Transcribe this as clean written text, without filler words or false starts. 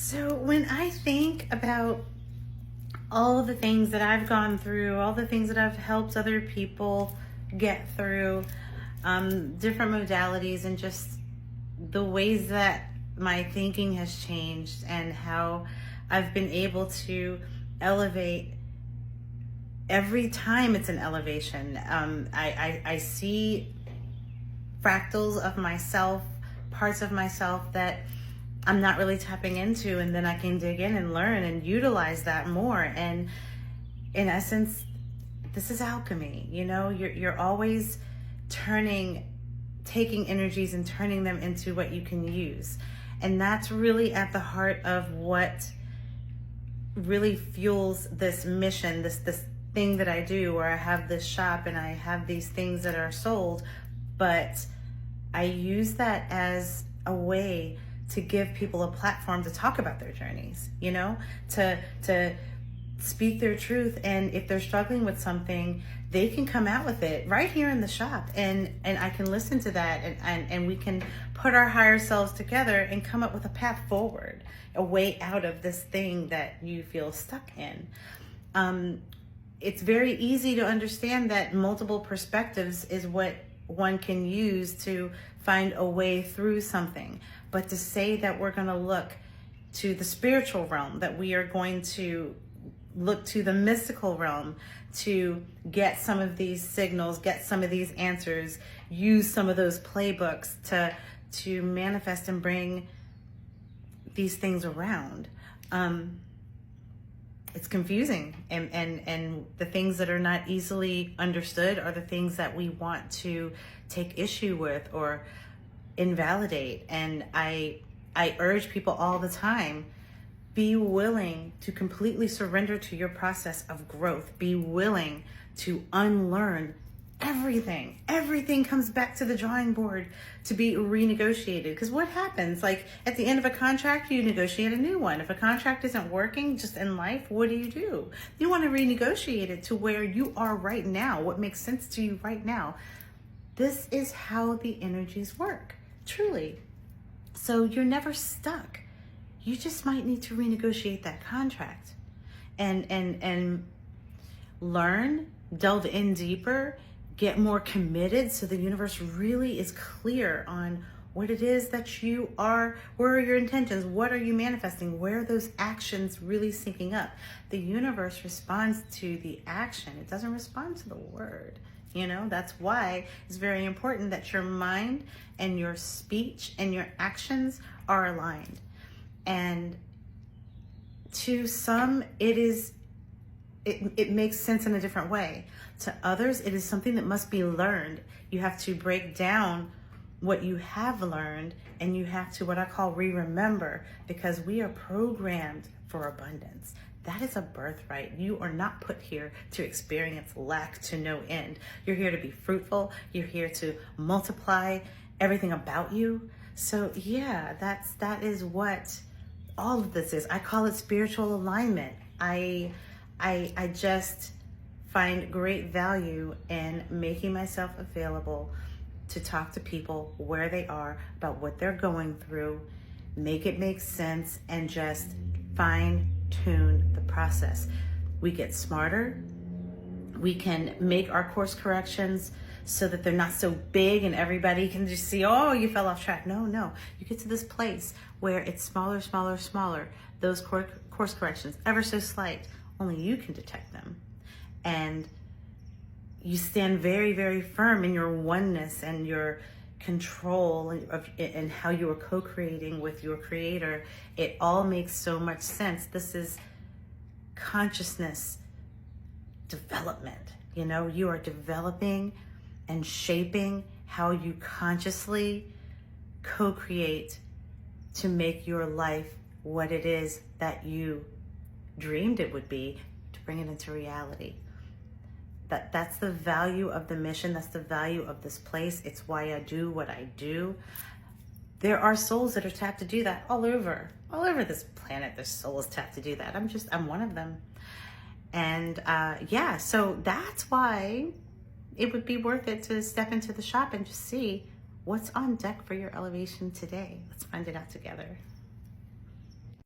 So when I think about all the things that I've gone through, all the things that I've helped other people get through, different modalities, and just the ways that my thinking has changed and how I've been able to elevate every time it's an elevation. I see fractals of myself, parts of myself that I'm not really tapping into, and then I can dig in and learn and utilize that more. And in essence, this is alchemy. You're always taking energies and turning them into what you can use. And that's really at the heart of what really fuels this mission, this thing that I do, where I have this shop and I have these things that are sold, but I use that as a way to give people a platform to talk about their journeys, to speak their truth. And if they're struggling with something, they can come out with it right here in the shop, and I can listen to that, and we can put our higher selves together and come up with a path forward, a way out of this thing that you feel stuck in. It's very easy to understand that multiple perspectives is what one can use to find a way through something. But to say that we're going to look to the spiritual realm, that we are going to look to the mystical realm to get some of these signals, get some of these answers, use some of those playbooks to manifest and bring these things around. It's confusing, and the things that are not easily understood are the things that we want to take issue with or invalidate. And I urge people all the time, be willing to completely surrender to your process of growth. Be willing to unlearn everything. Everything comes back to the drawing board to be renegotiated. Because what happens? Like at the end of a contract, you negotiate a new one. If a contract isn't working just in life, what do? You want to renegotiate it to where you are right now, what makes sense to you right now. This is how the energies work, truly. So you're never stuck. You just might need to renegotiate that contract and learn, delve in deeper, get more committed, so the universe really is clear on what it is that you are, where are your intentions, what are you manifesting, where are those actions really syncing up. The universe responds to the action. It doesn't respond to the word. That's why it's very important that your mind and your speech and your actions are aligned. And to some, it makes sense in a different way. To others, it is something that must be learned. You have to break down what you have learned, and you have to, what I call, re-remember, because we are programmed for abundance. That is a birthright. You are not put here to experience lack to no end. You're here to be fruitful. You're here to multiply everything about you. So yeah, that is what all of this is. I call it spiritual alignment. I just find great value in making myself available to talk to people where they are, about what they're going through, make it make sense, and just fine tune the process. We get smarter. We can make our course corrections so that they're not so big and everybody can just see, oh, you fell off track. No. You get to this place where it's smaller. Those course corrections, ever so slight, only you can detect them. And you stand very, very firm in your oneness and your control and how you are co-creating with your creator. It all makes so much sense. This is consciousness development. You are developing and shaping how you consciously co-create to make your life what it is that you dreamed it would be, to bring it into reality. That's the value of the mission. That's the value of this place. It's why I do what I do. There are souls that are tapped to do that all over this planet. There's souls tapped to do that. I'm one of them. And so that's why it would be worth it to step into the shop and just see what's on deck for your elevation today. Let's find it out together.